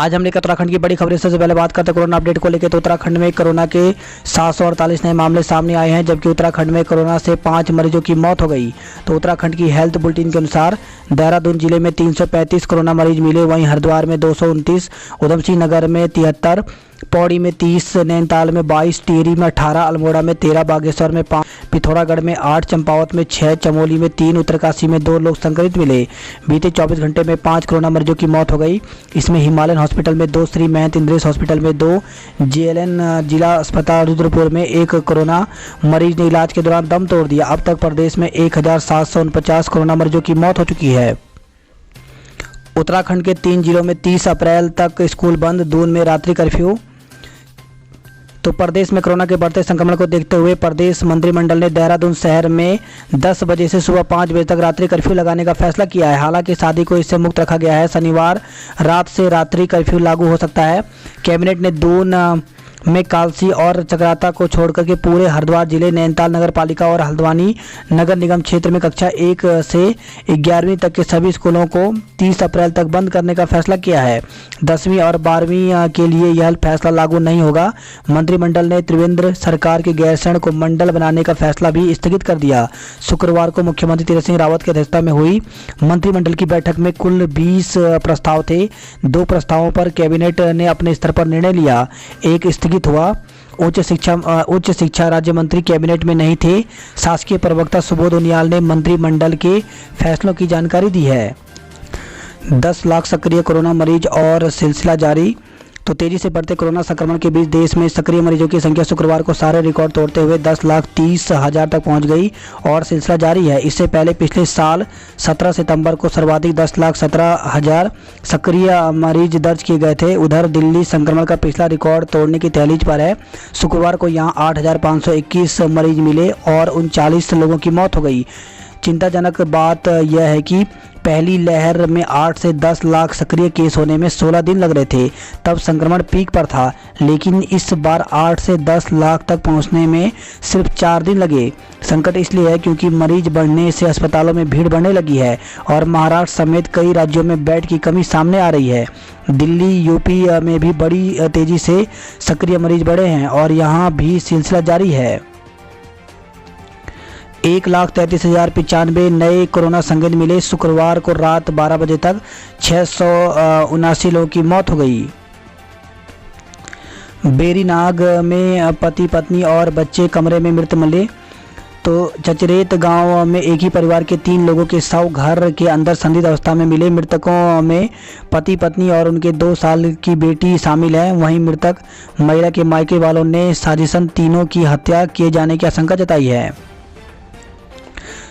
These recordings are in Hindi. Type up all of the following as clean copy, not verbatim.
आज हम लेकर उत्तराखंड की बड़ी खबरें। सबसे पहले बात करते हैं कोरोना अपडेट को लेकर। तो उत्तराखंड में कोरोना के 748 नए मामले सामने आए हैं, जबकि उत्तराखंड में कोरोना से 5 मरीजों की मौत हो गई। तो उत्तराखंड की हेल्थ बुलेटिन के अनुसार देहरादून जिले में 335 कोरोना मरीज मिले, वहीं हरिद्वार में 229, उधमसिंह नगर में 73, पौड़ी में 30, नैनीताल में 22, टिहरी में 18, अल्मोड़ा में 13, बागेश्वर में 5, पिथौरागढ़ में 8, चंपावत में 6, चमोली में 3, उत्तरकाशी में 2 लोग संक्रमित मिले। बीते 24 घंटे में 5 कोरोना मरीजों की मौत हो गई। इसमें हिमालयन हॉस्पिटल में 2, श्री महंत इंद्रेश हॉस्पिटल में 2, जेएलएन जिला अस्पताल रुद्रपुर में 1 कोरोना मरीज ने इलाज के दौरान दम तोड़ दिया। अब तक प्रदेश में 1749 कोरोना मरीजों की मौत हो चुकी है। उत्तराखंड के 3 जिलों में 30 अप्रैल तक स्कूल बंद, दून में रात्रि कर्फ्यू। तो प्रदेश में कोरोना के बढ़ते संक्रमण को देखते हुए प्रदेश मंत्रिमंडल ने देहरादून शहर में 10 बजे से सुबह 5 बजे तक रात्रि कर्फ्यू लगाने का फैसला किया है। हालांकि शादी को इससे मुक्त रखा गया है। शनिवार रात से रात्रि कर्फ्यू लागू हो सकता है। कैबिनेट ने दून में कालसी और चक्राता को छोड़कर के पूरे हरिद्वार जिले, नैनीताल नगर पालिका और हल्द्वानी नगर निगम क्षेत्र में कक्षा 1 से 11वीं तक के सभी स्कूलों को 30 अप्रैल तक बंद करने का फैसला किया है। 10वीं और 12वीं के लिए यह फैसला लागू नहीं होगा। मंत्रिमंडल ने त्रिवेंद्र सरकार के गैरसैंण को मंडल बनाने का फैसला भी स्थगित कर दिया। शुक्रवार को मुख्यमंत्री तीरथ सिंह रावत की अध्यक्षता में हुई मंत्रिमंडल की बैठक में कुल 20 प्रस्ताव थे। 2 प्रस्तावों पर कैबिनेट ने अपने स्तर पर निर्णय लिया, एक स्थगित हुआ। उच्च शिक्षा राज्य मंत्री कैबिनेट में नहीं थे। शासकीय प्रवक्ता सुबोध उनियाल ने मंत्रिमंडल के फैसलों की जानकारी दी है। 10 लाख सक्रिय कोरोना मरीज और सिलसिला जारी। तो तेजी से बढ़ते कोरोना संक्रमण के बीच देश में सक्रिय मरीजों की संख्या शुक्रवार को सारे रिकॉर्ड तोड़ते हुए 10,30,000 तक पहुंच गई और सिलसिला जारी है। इससे पहले पिछले साल 17 सितंबर को सर्वाधिक 10,17,000 सक्रिय मरीज दर्ज किए गए थे। उधर दिल्ली संक्रमण का पिछला रिकॉर्ड तोड़ने की तहलीज पर है। शुक्रवार को यहां 8,521 मरीज मिले और 39 लोगों की मौत हो गई। चिंताजनक बात यह है कि पहली लहर में 8 से 10 लाख सक्रिय केस होने में 16 दिन लग रहे थे, तब संक्रमण पीक पर था। लेकिन इस बार 8 से 10 लाख तक पहुंचने में सिर्फ 4 दिन लगे। संकट इसलिए है क्योंकि मरीज बढ़ने से अस्पतालों में भीड़ बढ़ने लगी है और महाराष्ट्र समेत कई राज्यों में बेड की कमी सामने आ रही है। दिल्ली, यूपी में भी बड़ी तेजी से सक्रिय मरीज बढ़े हैं और यहाँ भी सिलसिला जारी है। 1,33,095 नए कोरोना संक्रमित मिले। शुक्रवार को रात 12 बजे तक 679 लोगों की मौत हो गई। बेरीनाग में पति पत्नी और बच्चे कमरे में मृत मिले। तो चचरेत गांव में एक ही परिवार के 3 लोगों के शव घर के अंदर संदिग्ध अवस्था में मिले। मृतकों में पति पत्नी और उनके 2 साल की बेटी शामिल है। वहीं मृतक महिला के मायके वालों ने साजिशन तीनों की हत्या किए जाने की आशंका जताई है।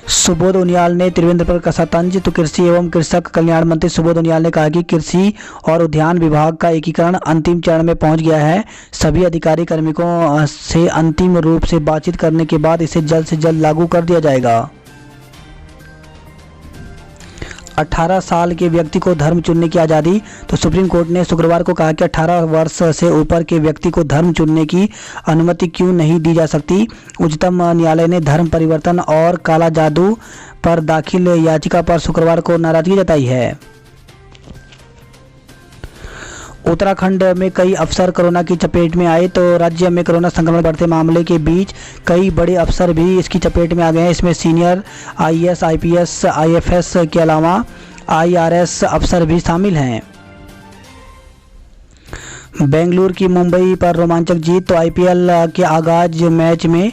सुबोध उनियाल ने त्रिवेंद्र पर कसा तंज। तो कृषि एवं कृषक कल्याण मंत्री सुबोध उनियाल ने कहा कि कृषि और उद्यान विभाग का एकीकरण अंतिम चरण में पहुंच गया है। सभी अधिकारी कार्मिकों से अंतिम रूप से बातचीत करने के बाद इसे जल्द से जल्द लागू कर दिया जाएगा। 18 साल के व्यक्ति को धर्म चुनने की आज़ादी। तो सुप्रीम कोर्ट ने शुक्रवार को कहा कि 18 वर्ष से ऊपर के व्यक्ति को धर्म चुनने की अनुमति क्यों नहीं दी जा सकती। उच्चतम न्यायालय ने धर्म परिवर्तन और काला जादू पर दाखिल याचिका पर शुक्रवार को नाराजगी जताई है। उत्तराखंड में कई अफसर कोरोना की चपेट में आए। तो राज्य में कोरोना संक्रमण बढ़ते मामले के बीच कई बड़े अफसर भी इसकी चपेट में आ गए हैं। इसमें सीनियर आईएएस, आईपीएस, आईएफएस के अलावा आईआरएस अफसर भी शामिल हैं। बेंगलुरु की मुंबई पर रोमांचक जीत। तो आईपीएल के आगाज मैच में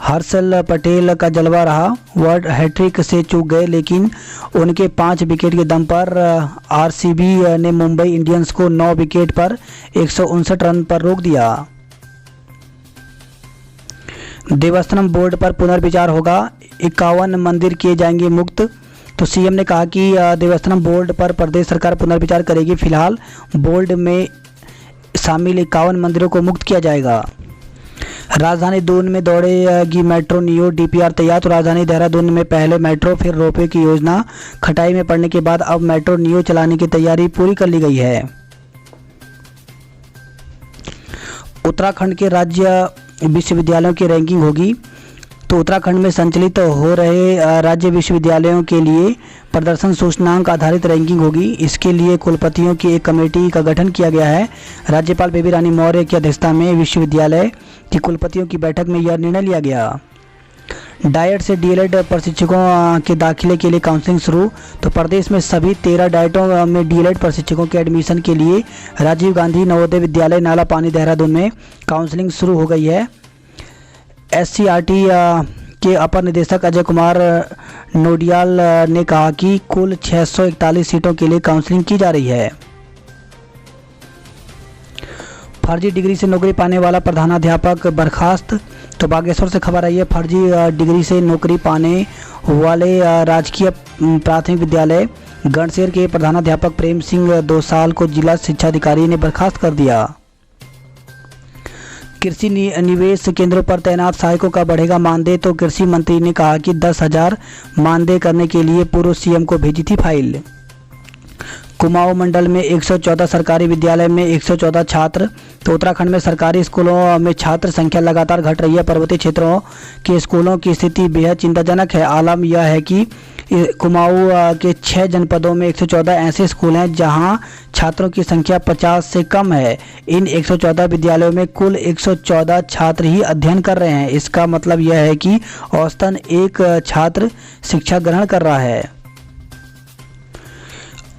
हर्षल पटेल का जलवा रहा। वर्ल्ड हैट्रिक से चूक गए, लेकिन उनके 5 विकेट के दम पर आरसीबी ने मुंबई इंडियंस को 9 विकेट पर 159 रन पर रोक दिया। देवस्थानम बोर्ड पर पुनर्विचार होगा, 51 मंदिर किए जाएंगे मुक्त। तो सीएम ने कहा कि देवस्थानम बोर्ड पर प्रदेश सरकार पुनर्विचार करेगी। फिलहाल बोर्ड में शामिल 51 मंदिरों को मुक्त किया जाएगा। राजधानी दून में दौड़ेगी मेट्रो नियो, डीपीआर तैयार। तो राजधानी देहरादून में पहले मेट्रो फिर रोपवे की योजना खटाई में पड़ने के बाद अब मेट्रो नियो चलाने की तैयारी पूरी कर ली गई है। उत्तराखंड के राज्य विश्वविद्यालयों की रैंकिंग होगी। तो उत्तराखंड में संचालित हो रहे राज्य विश्वविद्यालयों के लिए प्रदर्शन सूचकांक आधारित रैंकिंग होगी। इसके लिए कुलपतियों की एक कमेटी का गठन किया गया है। राज्यपाल बेबी रानी मौर्य की अध्यक्षता में विश्वविद्यालय की कुलपतियों की बैठक में यह निर्णय लिया गया। डाइट से डीएलएड प्रशिक्षकों के दाखिले के लिए काउंसलिंग शुरू। तो प्रदेश में सभी 13 डाइटों में डीएलएड प्रशिक्षकों के एडमिशन के लिए राजीव गांधी नवोदय विद्यालय नाला पानी देहरादून में काउंसलिंग शुरू हो गई है। एससीईआरटी के अपर निदेशक अजय कुमार नोडियाल ने कहा कि कुल 641 सीटों के लिए काउंसलिंग की जा रही है। फर्जी डिग्री से नौकरी पाने वाला प्रधानाध्यापक बर्खास्त। तो बागेश्वर से खबर आई है, फर्जी डिग्री से नौकरी पाने वाले राजकीय प्राथमिक विद्यालय गणसेर के प्रधानाध्यापक प्रेम सिंह दोसाल को जिला शिक्षा अधिकारी ने बर्खास्त कर दिया। कृषि निवेश केंद्रों पर तैनात सहायकों का बढ़ेगा मानदेय। तो कृषि मंत्री ने कहा कि 10,000 मानदेय करने के लिए पूर्व सीएम को भेजी थी फाइल। कुमाऊं मंडल में 114 सरकारी विद्यालय में 114 छात्र। तो उत्तराखंड में सरकारी स्कूलों में छात्र संख्या लगातार घट रही है। पर्वतीय क्षेत्रों के स्कूलों की स्थिति बेहद चिंताजनक है। आलम यह है कि कुमाऊं के 6 जनपदों में 114 ऐसे स्कूल हैं जहां छात्रों की संख्या 50 से कम है। इन 114 विद्यालयों में कुल 114 छात्र ही अध्ययन कर रहे हैं। इसका मतलब यह है कि औसतन एक छात्र शिक्षा ग्रहण कर रहा है।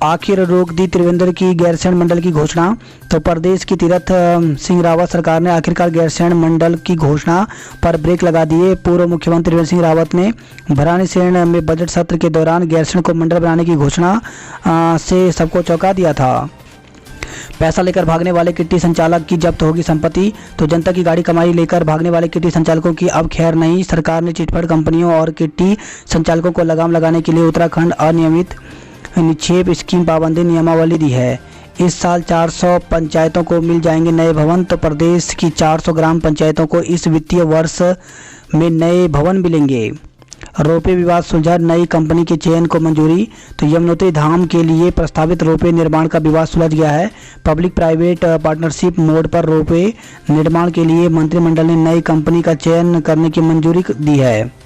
आखिर रोक दी त्रिवेंद्र की गैरसैंण मंडल की घोषणा। तो प्रदेश की तीरथ सिंह रावत सरकार ने आखिरकार गैरसैंण मंडल की घोषणा पर ब्रेक लगा दिए। पूर्व मुख्यमंत्री त्रिवेंद्र सिंह रावत ने भराड़ीसैंण में बजट सत्र के दौरान गैरसैंण को मंडल बनाने की घोषणा से सबको चौंका दिया था। पैसा लेकर भागने वाले किट्टी संचालक की जब्त होगी संपत्ति। तो जनता की गाड़ी कमाई लेकर भागने वाले किट्टी संचालकों की अब खैर नहीं। सरकार ने चिटफंड कंपनियों और किट्टी संचालकों को लगाम लगाने के लिए उत्तराखंड अनियमित निक्षेप स्कीम पाबंदी नियमावली दी है। इस साल 400 पंचायतों को मिल जाएंगे नए भवन। तो प्रदेश की 400 ग्राम पंचायतों को इस वित्तीय वर्ष में नए भवन मिलेंगे। रोपवे विवाद सुलझा, नई कंपनी के चयन को मंजूरी। तो यमुनोत्री धाम के लिए प्रस्तावित रोपवे निर्माण का विवाद सुलझ गया है। पब्लिक प्राइवेट पार्टनरशिप मोड पर रोपवे निर्माण के लिए मंत्रिमंडल ने नई कंपनी का चयन करने की मंजूरी दी है।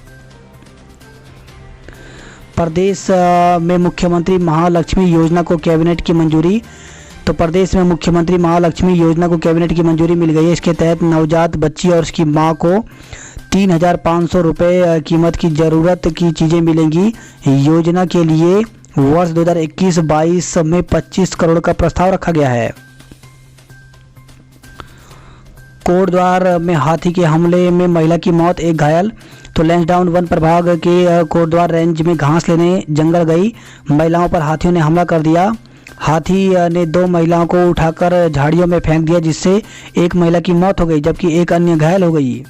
प्रदेश में मुख्यमंत्री महालक्ष्मी योजना को कैबिनेट की मंजूरी। तो प्रदेश में मुख्यमंत्री महालक्ष्मी योजना को कैबिनेट की मंजूरी मिल गई है। इसके तहत नवजात बच्ची और उसकी मां को 3,500 रुपये कीमत की ज़रूरत की चीज़ें मिलेंगी। योजना के लिए वर्ष 2021-22 में 25 करोड़ का प्रस्ताव रखा गया है। कोटद्वार में हाथी के हमले में महिला की मौत, एक घायल। तो लैंसडाउन वन प्रभाग के कोटद्वार रेंज में घास लेने जंगल गई महिलाओं पर हाथियों ने हमला कर दिया। हाथी ने 2 महिलाओं को उठाकर झाड़ियों में फेंक दिया, जिससे एक महिला की मौत हो गई जबकि एक अन्य घायल हो गई।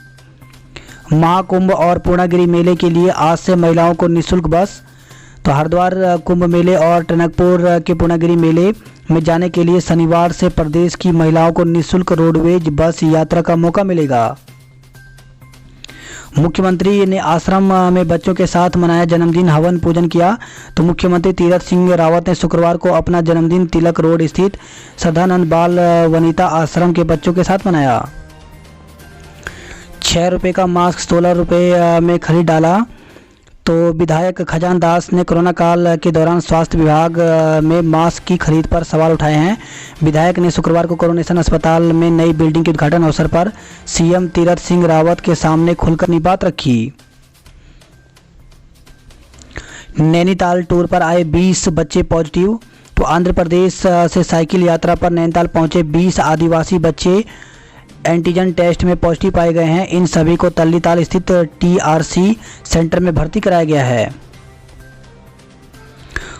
महाकुंभ और पूर्णागिरि मेले के लिए आज से महिलाओं को निःशुल्क बस। तो हरिद्वार कुंभ मेले और टनकपुर के पूर्णागिरि मेले में जाने के लिए शनिवार से प्रदेश की महिलाओं को निःशुल्क रोडवेज बस यात्रा का मौका मिलेगा। मुख्यमंत्री ने आश्रम में बच्चों के साथ मनाया जन्मदिन, हवन पूजन किया। तो मुख्यमंत्री तीरथ सिंह रावत ने शुक्रवार को अपना जन्मदिन तिलक रोड स्थित सदानंद बाल वनिता आश्रम के बच्चों के साथ मनाया। 6 रुपये का मास्क 16 रुपये में खरीद डाला। तो विधायक खजान दास ने कोरोना काल के दौरान स्वास्थ्य विभाग में मास्क की खरीद पर सवाल उठाए हैं। विधायक ने शुक्रवार को कोरोनेशन अस्पताल में नई बिल्डिंग के उद्घाटन अवसर पर सीएम तीरथ सिंह रावत के सामने खुलकर अपनी बात रखी। नैनीताल टूर पर आए 20 बच्चे पॉजिटिव। तो आंध्र प्रदेश से साइकिल यात्रा पर नैनीताल पहुंचे 20 आदिवासी बच्चे एंटीजन टेस्ट में पॉजिटिव पाए गए हैं। इन सभी को तल्लीताल स्थित टीआरसी सेंटर में भर्ती कराया गया है।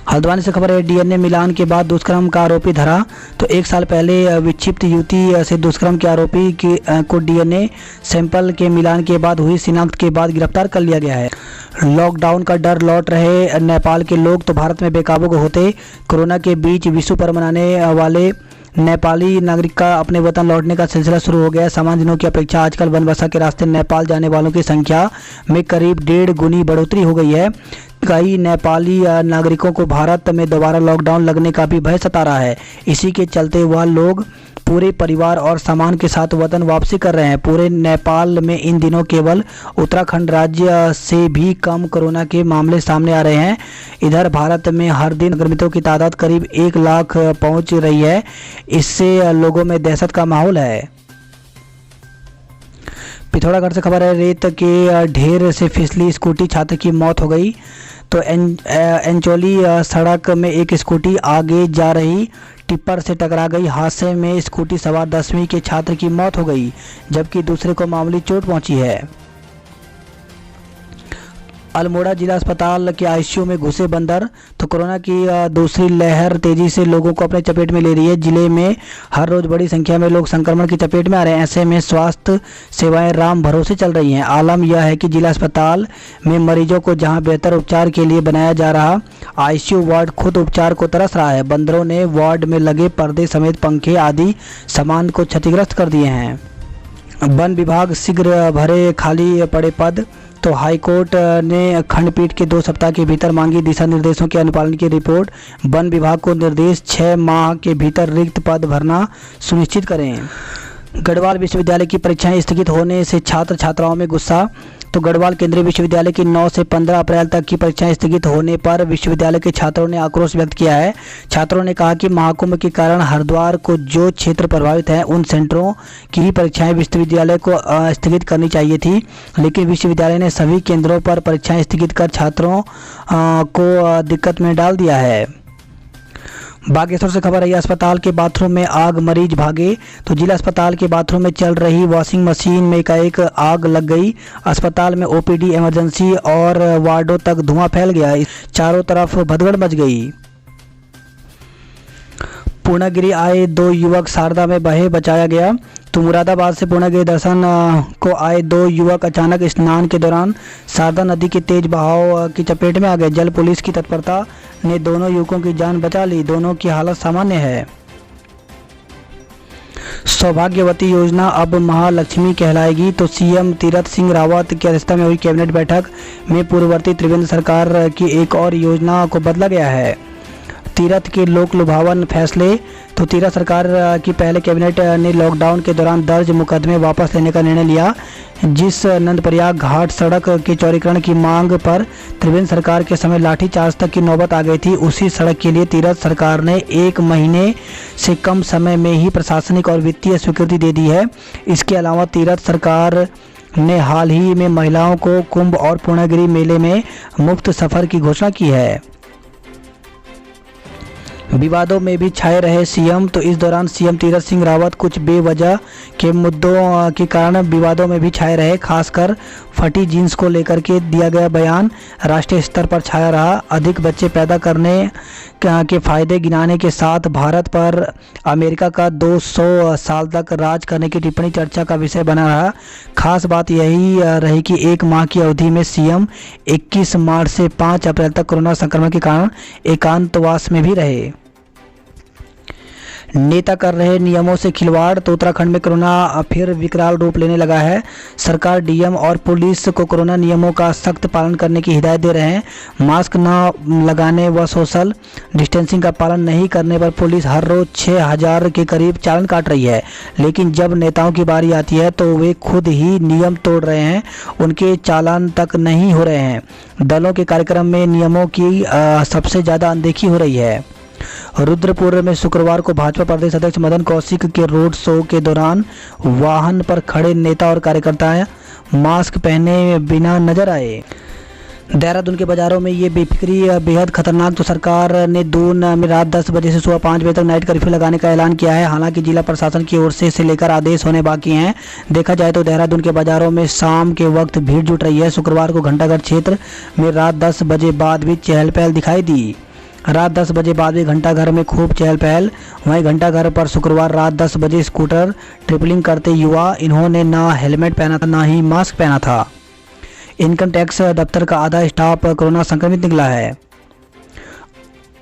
हल्द्वानी से खबर है, डीएनए मिलान के बाद दुष्कर्म का आरोपी धरा। तो 1 साल पहले विक्षिप्त युवती से दुष्कर्म के आरोपी को डीएनए सैंपल के मिलान के बाद हुई शिनाख्त के बाद गिरफ्तार कर लिया गया है। लॉकडाउन का डर लौट रहे नेपाल के लोग। तो भारत में बेकाबू होते कोरोना के बीच विश्व पर्व मनाने वाले नेपाली नागरिक का अपने वतन लौटने का सिलसिला शुरू हो गया है। सामान्य दिनों की अपेक्षा आजकल बनबसा के रास्ते नेपाल जाने वालों की संख्या में करीब 1.5 गुनी बढ़ोतरी हो गई है। कई नेपाली नागरिकों को भारत में दोबारा लॉकडाउन लगने का भी भय सता रहा है। इसी के चलते वह लोग पूरे परिवार और सामान के साथ वतन वापसी कर रहे हैं। पूरे नेपाल में इन दिनों केवल उत्तराखंड राज्य से भी कम कोरोना के मामले सामने आ रहे हैं। इधर भारत में हर दिन संक्रमितों की तादाद करीब 1 लाख पहुंच रही है। इससे लोगों में दहशत का माहौल है। पिथौरागढ़ से खबर है, रेत के ढेर से फिसली स्कूटी, छात्र की मौत हो गई। तो एंचोली सड़क में एक स्कूटी आगे जा रही टिप्पर से टकरा गई। हादसे में स्कूटी सवार 10वीं के छात्र की मौत हो गई, जबकि दूसरे को मामूली चोट पहुंची है। अल्मोड़ा जिला अस्पताल के आईसीयू में घुसे बंदर। तो कोरोना की दूसरी लहर तेजी से लोगों को अपने चपेट में ले रही है। जिले में हर रोज बड़ी संख्या में लोग संक्रमण की चपेट में आ रहे हैं। ऐसे में स्वास्थ्य सेवाएं राम भरोसे चल रही हैं। आलम यह है कि जिला अस्पताल में मरीजों को जहां बेहतर उपचार के लिए बनाया जा रहा आईसीयू वार्ड खुद उपचार को तरस रहा है। बंदरों ने वार्ड में लगे पर्दे समेत पंखे आदि सामान को क्षतिग्रस्त कर दिए हैं। वन विभाग शीघ्र भरे खाली पड़े पद। तो हाईकोर्ट ने खंडपीठ के 2 सप्ताह के भीतर मांगी दिशा निर्देशों के अनुपालन की रिपोर्ट। वन विभाग को निर्देश 6 माह के भीतर रिक्त पद भरना सुनिश्चित करें। गढ़वाल विश्वविद्यालय की परीक्षाएं स्थगित होने से छात्र छात्राओं में गुस्सा। तो गढ़वाल केंद्रीय विश्वविद्यालय की 9 से 15 अप्रैल तक की परीक्षाएं स्थगित होने पर विश्वविद्यालय के छात्रों ने आक्रोश व्यक्त किया है। छात्रों ने कहा कि महाकुंभ के कारण हरिद्वार को जो क्षेत्र प्रभावित है उन सेंटरों की ही परीक्षाएं विश्वविद्यालय को स्थगित करनी चाहिए थी, लेकिन विश्वविद्यालय ने सभी केंद्रों पर परीक्षाएं स्थगित कर छात्रों को दिक्कत में डाल दिया है। बागेश्वर से खबर है, अस्पताल के बाथरूम में आग, मरीज भागे। तो जिला अस्पताल के बाथरूम में चल रही वॉशिंग मशीन में एकाएक आग लग गई। अस्पताल में ओपीडी, इमरजेंसी और वार्डों तक धुआं फैल गया। चारों तरफ भगदड़ मच गई। पूर्णागिरी आए 2 युवक शारदा में बहे, बचाया गया। तो मुरादाबाद से पूर्णागिरी दर्शन को आए 2 युवक अचानक स्नान के दौरान शारदा नदी के तेज बहाव की चपेट में आ गए। जल पुलिस की तत्परता ने दोनों युवकों की जान बचा ली। दोनों की हालत सामान्य है। सौभाग्यवती योजना अब महालक्ष्मी कहलाएगी। तो सीएम तीरथ सिंह रावत की अध्यक्षता में हुई कैबिनेट बैठक में पूर्ववर्ती त्रिवेंद्र सरकार की एक और योजना को बदला गया है। तीरथ के लोक लुभावन फैसले। तो तीरथ सरकार की पहले कैबिनेट ने लॉकडाउन के दौरान दर्ज मुकदमे वापस लेने का निर्णय लिया। जिस नंदप्रयाग घाट सड़क के चौड़ीकरण की मांग पर त्रिवेंद्र सरकार के समय लाठीचार्ज तक की नौबत आ गई थी, उसी सड़क के लिए तीरथ सरकार ने 1 महीने से कम समय में ही प्रशासनिक और वित्तीय स्वीकृति दे दी है। इसके अलावा तीरथ सरकार ने हाल ही में महिलाओं को कुंभ और पूर्णागिरी मेले में मुफ्त सफर की घोषणा की है। विवादों में भी छाए रहे सीएम। तो इस दौरान सीएम तीरथ सिंह रावत कुछ बेवजह के मुद्दों के कारण विवादों में भी छाए रहे। खासकर फटी जींस को लेकर के दिया गया बयान राष्ट्रीय स्तर पर छाया रहा। अधिक बच्चे पैदा करने के फायदे गिनाने के साथ भारत पर अमेरिका का 200 साल तक राज करने की टिप्पणी चर्चा का विषय बना रहा। खास बात यही रही कि 1 माह की अवधि में सीएम 21 मार्च से 5 अप्रैल तक कोरोना संक्रमण के कारण एकांतवास में भी रहे। नेता कर रहे नियमों से खिलवाड़। तो उत्तराखंड में कोरोना फिर विकराल रूप लेने लगा है। सरकार डीएम और पुलिस को कोरोना नियमों का सख्त पालन करने की हिदायत दे रहे हैं। मास्क न लगाने व सोशल डिस्टेंसिंग का पालन नहीं करने पर पुलिस हर रोज 6000 के करीब चालान काट रही है। लेकिन जब नेताओं की बारी आती है तो वे खुद ही नियम तोड़ रहे हैं, उनके चालान तक नहीं हो रहे हैं। दलों के कार्यक्रम में नियमों की सबसे ज़्यादा अनदेखी हो रही है। रुद्रपुर में शुक्रवार को भाजपा प्रदेश अध्यक्ष मदन कौशिक के रोड शो के दौरान वाहन पर खड़े नेता और कार्यकर्ता मास्क पहने बिना नजर आए। देहरादून के बाजारों में ये बेफिक्री बेहद खतरनाक। तो सरकार ने दून में रात 10 बजे से सुबह 5 बजे तक नाइट कर्फ्यू लगाने का ऐलान किया है। हालांकि जिला प्रशासन की ओर से इसे लेकर आदेश होने बाकी हैं। देखा जाए तो देहरादून के बाजारों में शाम के वक्त भीड़ जुट रही है। शुक्रवार को घंटाघर क्षेत्र में रात 10 बजे बाद भी चहल पहल दिखाई दी। रात 10 बजे बाद भी घंटाघर में खूब चहल पहल। वहीं घंटाघर पर शुक्रवार रात 10 बजे स्कूटर ट्रिपलिंग करते युवा, इन्होंने ना हेलमेट पहना था ना ही मास्क पहना था। इनकम टैक्स दफ्तर का आधा स्टाफ कोरोना संक्रमित निकला है।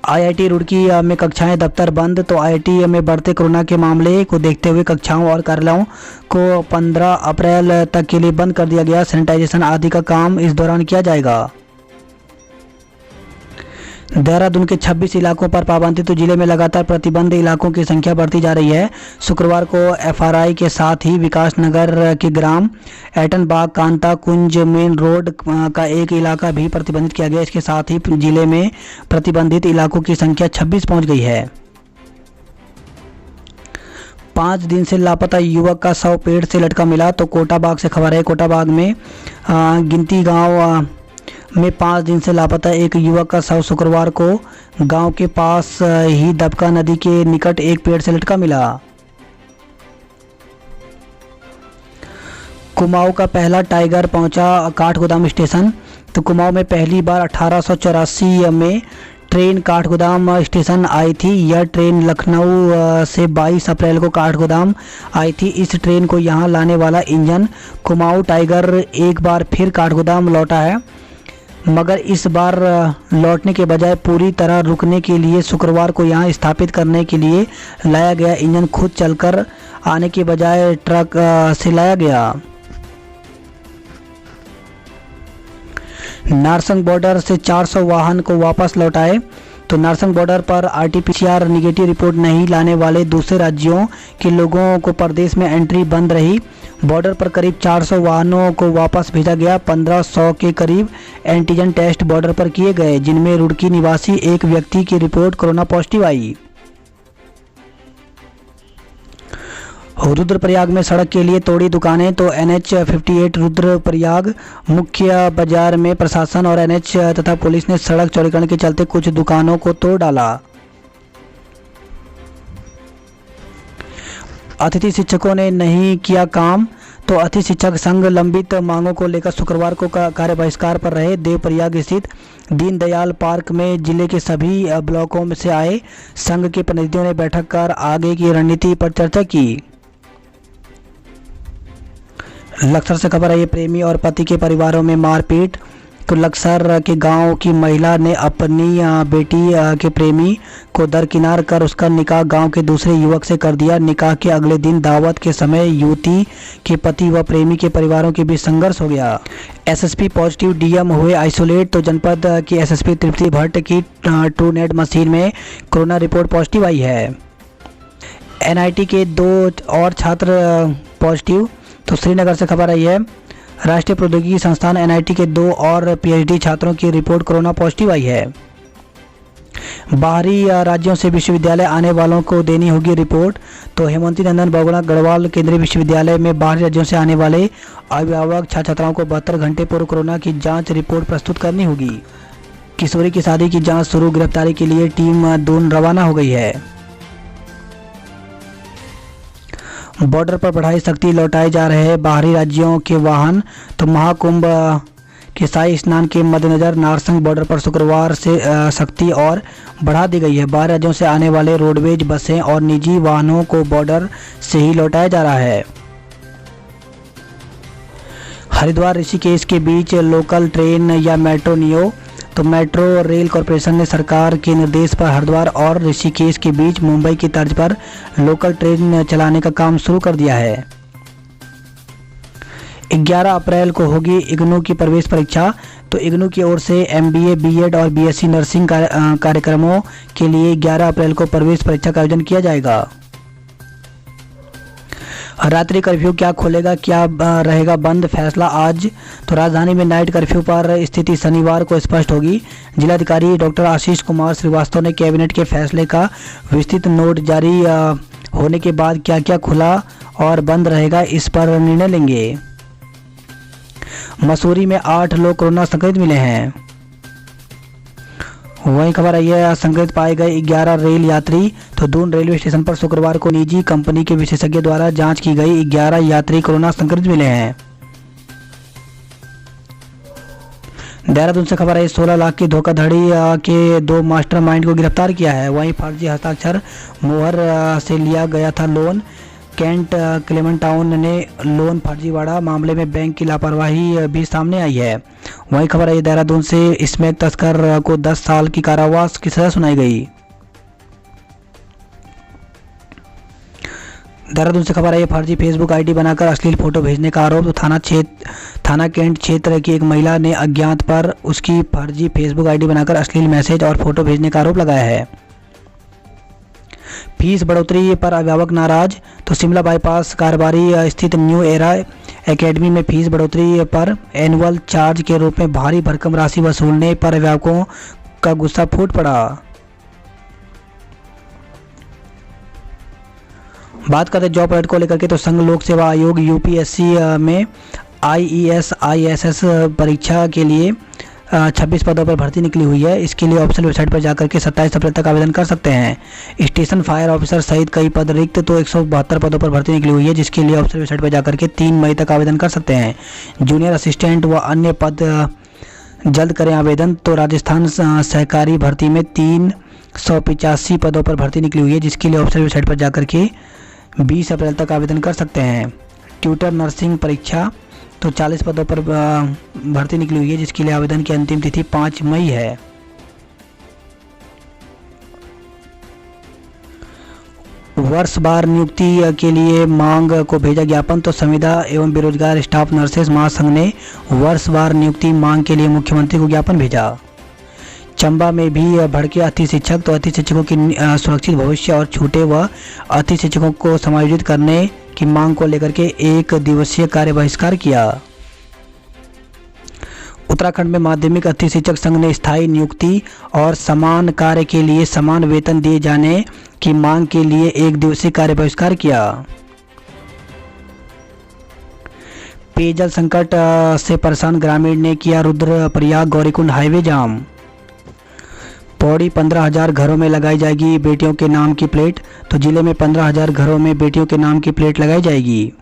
आईआईटी रुड़की में कक्षाएं दफ्तर बंद। तो आईआईटी में बढ़ते कोरोना के मामले को देखते हुए कक्षाओं और कार्यालयों को 15 अप्रैल तक के लिए बंद कर दिया गया। सैनिटाइजेशन आदि का काम इस दौरान किया जाएगा। देहरादून के 26 इलाकों पर पाबंदी। तो जिले में लगातार प्रतिबंध इलाकों की संख्या बढ़ती जा रही है। शुक्रवार को एफआरआई के साथ ही विकास नगर के ग्राम एटनबाग कांता कुंज मेन रोड का एक इलाका भी प्रतिबंधित किया गया। इसके साथ ही जिले में प्रतिबंधित इलाकों की संख्या 26 पहुंच गई है। 5 दिन से लापता युवक का शव पेड़ से लटका मिला। तो कोटाबाग से खबर है। कोटाबाग में गिनती गांव में 5 दिन से लापता एक युवक का शव शुक्रवार को गांव के पास ही दबका नदी के निकट एक पेड़ से लटका मिला। कुमाऊं का पहला टाइगर पहुंचा काठगोदाम स्टेशन। तो कुमाऊं में पहली बार 1884 में ट्रेन काठगोदाम स्टेशन आई थी। यह ट्रेन लखनऊ से 22 अप्रैल को काठगोदाम आई थी। इस ट्रेन को यहां लाने वाला इंजन कुमाऊं टाइगर एक बार फिर काठगोदाम लौटा है, मगर इस बार लौटने के बजाय पूरी तरह रुकने के लिए शुक्रवार को यहां स्थापित करने के लिए लाया गया इंजन खुद चलकर आने के बजाय ट्रक से लाया गया। नारसंग बॉर्डर से 400 वाहन को वापस लौटाए। तो नारसंग बॉर्डर पर आरटीपीसीआर निगेटिव रिपोर्ट नहीं लाने वाले दूसरे राज्यों के लोगों को प्रदेश में एंट्री बंद रही। बॉर्डर पर करीब 400 वाहनों को वापस भेजा गया। 1500 के करीब एंटीजन टेस्ट बॉर्डर पर किए गए, जिनमें रुड़की निवासी एक व्यक्ति की रिपोर्ट कोरोना पॉजिटिव आई। रुद्रप्रयाग में सड़क के लिए तोड़ी दुकानें। तो NH 58 रुद्रप्रयाग मुख्य बाजार में प्रशासन और NH तथा पुलिस ने सड़क चौड़ीकरण के चलते कुछ दुकानों को तोड़ डाला। अतिथि शिक्षकों ने नहीं किया काम। तो अतिथि शिक्षक संघ लंबित मांगों को लेकर शुक्रवार को कार्य बहिष्कार पर रहे। देवप्रयाग स्थित दीनदयाल पार्क में जिले के सभी ब्लॉकों में से आए संघ के प्रतिनिधियों ने बैठक कर आगे की रणनीति पर चर्चा की। लक्सर से खबर है। प्रेमी और पति के परिवारों में मारपीट। तो लक्सर के गांव की महिला ने अपनी बेटी के प्रेमी को दरकिनार कर उसका निकाह गांव के दूसरे युवक से कर दिया। निकाह के अगले दिन दावत के समय युवती के पति व प्रेमी के परिवारों के बीच संघर्ष हो गया। एसएसपी पॉजिटिव, डीएम हुए आइसोलेट। तो जनपद की एसएसपी तृप्ति भट्ट की ट्रूनेट मशीन में कोरोना रिपोर्ट पॉजिटिव आई है। एनआईटी के 2 और छात्र पॉजिटिव। तो श्रीनगर से खबर आई है। राष्ट्रीय प्रौद्योगिकी संस्थान एनआईटी के 2 और पीएचडी छात्रों की रिपोर्ट कोरोना पॉजिटिव आई है। बाहरी राज्यों से विश्वविद्यालय आने वालों को देनी होगी रिपोर्ट। तो हेमंती नंदन बहुगुणा गढ़वाल केंद्रीय विश्वविद्यालय में बाहरी राज्यों से आने वाले अभिभावक छात्र छात्राओं को 72 घंटे पूर्व कोरोना की जांच रिपोर्ट प्रस्तुत करनी होगी। किशोरी की शादी की जांच शुरू। गिरफ्तारी के लिए टीम दून रवाना हो गई है। बॉर्डर पर बढ़ाई सख्ती, लौटाए जा रहे बाहरी राज्यों के वाहन। तो महाकुंभ के शाही स्नान के मद्देनजर नारसंग बॉर्डर पर शुक्रवार से सख्ती और बढ़ा दी गई है। बाहरी राज्यों से आने वाले रोडवेज बसें और निजी वाहनों को बॉर्डर से ही लौटाया जा रहा है। हरिद्वार ऋषिकेश के बीच लोकल ट्रेन या मेट्रो नियो। तो मेट्रो रेल कॉरपोरेशन ने सरकार के निर्देश पर हरिद्वार और ऋषिकेश के बीच मुंबई की तर्ज पर लोकल ट्रेन चलाने का काम शुरू कर दिया है। 11 अप्रैल को होगी इग्नू की प्रवेश परीक्षा। तो इग्नू की ओर से MBA, BEd और BSc नर्सिंग कार्यक्रमों के लिए 11 अप्रैल को प्रवेश परीक्षा का आयोजन किया जाएगा। रात्रि कर्फ्यू क्या खोलेगा, क्या रहेगा बंद, फैसला आज। तो राजधानी में नाइट कर्फ्यू पर स्थिति शनिवार को स्पष्ट होगी। जिलाधिकारी डॉक्टर आशीष कुमार श्रीवास्तव ने कैबिनेट के फैसले का विस्तृत नोट जारी होने के बाद क्या क्या खुला और बंद रहेगा इस पर निर्णय लेंगे। मसूरी में 8 लोग कोरोना संक्रमित मिले हैं। वहीं खबर आई है संक्रमित पाए गए 11 रेल यात्री। तो दून रेलवे स्टेशन पर शुक्रवार को निजी कंपनी के विशेषज्ञ द्वारा जांच की गई 11 यात्री कोरोना संक्रमित मिले हैं। देहरादून से खबर है 16 लाख की धोखाधड़ी के 2 मास्टरमाइंड को गिरफ्तार किया है। वहीं फर्जी हस्ताक्षर मोहर से लिया गया था लोन। कैंट क्लेमेंटाउन ने लोन फर्जीवाड़ा मामले में बैंक की लापरवाही भी सामने आई है। वहीं खबर है देहरादून से स्मैक तस्कर को 10 साल की कारावास की सजा सुनाई गई। देहरादून से खबर आई है, फर्जी फेसबुक आईडी बनाकर अश्लील फोटो भेजने का आरोप। तो थाना कैंट क्षेत्र की एक महिला ने अज्ञात पर उसकी फर्जी फेसबुक आईडी बनाकर अश्लील मैसेज और फोटो भेजने का आरोप लगाया है। फीस बढ़ोतरी पर अभिभावक नाराज। तो शिमला बाईपास कारोबारी स्थित न्यू एरा एकेडमी में फीस बढ़ोतरी पर एनुअल चार्ज के रूप में भारी भरकम राशि वसूलने पर अभिभावकों का गुस्सा फूट पड़ा। बात करते जॉब अलर्ट को लेकर के, तो संघ लोक सेवा आयोग यूपीएससी में आईईएस आईएसएस परीक्षा के लिए 26 पदों पर भर्ती निकली हुई है। इसके लिए ऑफिशियल वेबसाइट पर जाकर के 27 अप्रैल तक आवेदन कर सकते हैं। स्टेशन फायर ऑफिसर सहित कई पद रिक्त। तो 172 पदों पर भर्ती निकली हुई है, जिसके लिए ऑफिशियल वेबसाइट पर जाकर के 3 मई तक आवेदन कर सकते हैं। जूनियर असिस्टेंट व अन्य पद जल्द करें आवेदन। तो राजस्थान सहकारी भर्ती में 385 पदों पर भर्ती निकली हुई है, जिसके लिए ऑफिशियल वेबसाइट पर जाकर के 20 अप्रैल तक आवेदन कर सकते हैं। ट्यूटर नर्सिंग परीक्षा, तो 40 पदों पर भर्ती निकली हुई है, जिसके लिए आवेदन की अंतिम तिथि 5 मई है। वर्षवार नियुक्ति के लिए मांग को भेजा ज्ञापन। तो संविदा एवं बेरोजगार स्टाफ नर्सेज महासंघ ने वर्षवार नियुक्ति मांग के लिए मुख्यमंत्री को ज्ञापन भेजा। चंबा में भी भड़के अतिथि शिक्षक। तो अतिथि शिक्षकों की सुरक्षित भविष्य और छूटे व अतिथि शिक्षकों को समायोजित करने की मांग को लेकर के 1 दिवसीय कार्य बहिष्कार किया। उत्तराखंड में माध्यमिक अतिथि शिक्षक संघ ने स्थायी नियुक्ति और समान कार्य के लिए समान वेतन दिए जाने की मांग के लिए 1 दिवसीय कार्य बहिष्कार किया। पेयजल संकट से परेशान ग्रामीण ने किया रुद्रप्रयाग गौरीकुंड हाईवे जाम। पौड़ी 15,000 घरों में लगाई जाएगी बेटियों के नाम की प्लेट। तो जिले में 15,000 घरों में बेटियों के नाम की प्लेट लगाई जाएगी।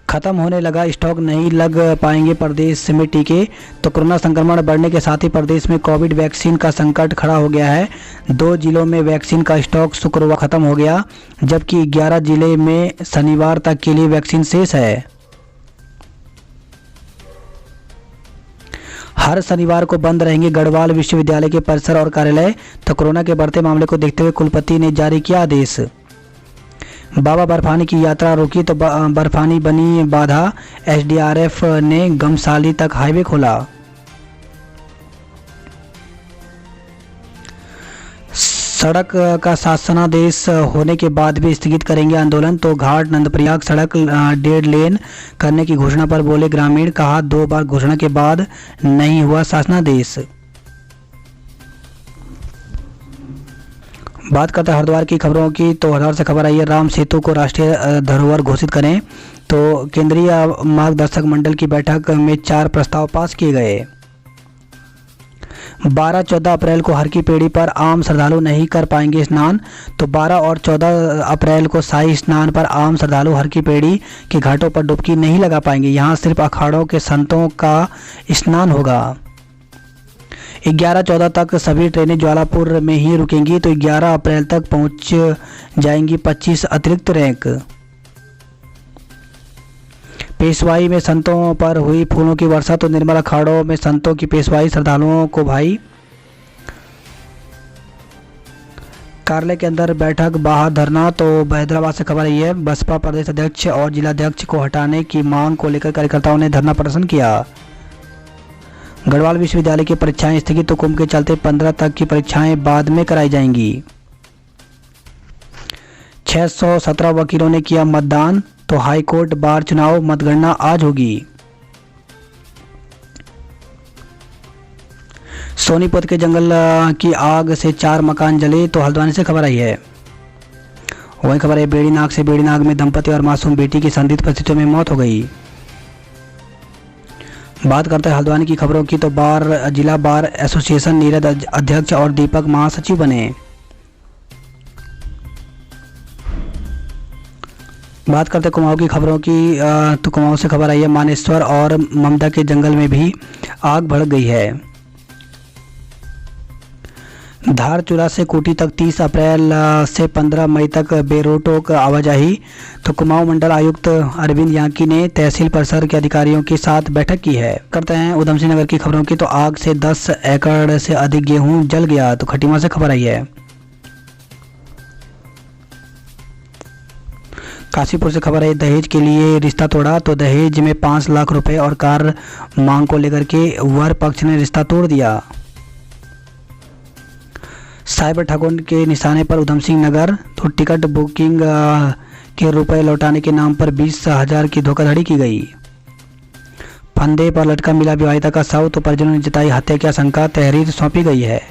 खत्म होने लगा स्टॉक, नहीं लग पाएंगे प्रदेश में टीके। तो कोरोना संक्रमण बढ़ने के साथ ही प्रदेश में कोविड वैक्सीन का संकट खड़ा हो गया है। 2 जिलों में वैक्सीन का स्टॉक शुक्रवार खत्म हो गया, जबकि 11 जिले में शनिवार तक के लिए वैक्सीन शेष है। हर शनिवार को बंद रहेंगे गढ़वाल विश्वविद्यालय के परिसर और कार्यालय। तो कोरोना के बढ़ते मामले को देखते हुए कुलपति ने जारी किया आदेश। बाबा बर्फानी की यात्रा रोकी, तो बर्फानी बनी बाधा। एसडीआरएफ ने गमसाली तक हाईवे खोला। सड़क का शासनादेश होने के बाद भी स्थगित करेंगे आंदोलन। तो घाट नंदप्रयाग सड़क 1.5 लेन करने की घोषणा पर बोले ग्रामीण। कहा 2 बार घोषणा के बाद नहीं हुआ शासनादेश। बात करते हैं हरिद्वार की खबरों की। तो हरिद्वार से खबर आई है, राम सेतु को राष्ट्रीय धरोहर घोषित करें। तो केंद्रीय मार्गदर्शक मंडल की बैठक में 4 प्रस्ताव पास किए गए। 12-14 अप्रैल को हर की पेड़ी पर आम श्रद्धालु नहीं कर पाएंगे स्नान। तो 12 और 14 अप्रैल को शाही स्नान पर आम श्रद्धालु हर की पेड़ी के घाटों पर डुबकी नहीं लगा पाएंगे। यहाँ सिर्फ अखाड़ों के संतों का स्नान होगा। 11-14 तक सभी ट्रेनें ज्वालापुर में ही रुकेंगी। तो 11 अप्रैल तक पहुँच जाएंगी 25 अतिरिक्त रैंक। पेशवाई में संतों पर हुई फूलों की वर्षा। तो निर्मल अखाड़ों में संतों की पेशवाई, श्रद्धालुओं को भाई। कार्यालय के अंदर बैठक, बाहर धरना। तो हैदराबाद से खबर आई है, बसपा प्रदेश अध्यक्ष और जिलाध्यक्ष को हटाने की मांग को लेकर कार्यकर्ताओं ने धरना प्रदर्शन किया। गढ़वाल विश्वविद्यालय की परीक्षाएं स्थगित। तो कुंभ के चलते 15 तक की परीक्षाएं बाद में कराई जाएंगी। 617 वकीलों ने किया मतदान। तो हाईकोर्ट बार चुनाव मतगणना आज होगी। सोनीपत के जंगल की आग से 4 मकान जले। तो हल्द्वानी से खबर आई है। वही खबर है, बेड़ीनाग से बेड़ीनाग में दंपति और मासूम बेटी की संदिग्ध परिस्थितियों में मौत हो गई। बात करते हैं हल्द्वानी की खबरों की। तो जिला बार एसोसिएशन नीरज अध्यक्ष और दीपक महासचिव बने। बात करते हैं कुमाऊं की खबरों की। तो कुमाऊं से खबर आई है, मानेश्वर और ममदा के जंगल में भी आग भड़क गई है। धारचूला से कोटी तक 30 अप्रैल से 15 मई तक बेरोक आवाजाही। तो कुमाऊं मंडल आयुक्त अरविंद याकी ने तहसील परिसर के अधिकारियों के साथ बैठक की है। करते हैं उधमसिंह नगर की खबरों की। तो आग से 10 एकड़ से अधिक गेहूं जल गया। तो खटीमा से खबर आई है। काशीपुर से खबर है, दहेज के लिए रिश्ता तोड़ा तो दहेज में 5 लाख रुपए और कार मांग को लेकर के वर पक्ष ने रिश्ता तोड़ दिया। साइबर ठगों के निशाने पर उधम सिंह नगर, तो टिकट बुकिंग के रुपए लौटाने के नाम पर 20,000 की धोखाधड़ी की गई। फंदे पर लटका मिला विवाहिता का शव, तो परिजनों ने जताई हत्या की आशंका, तहरीर सौंपी गई है।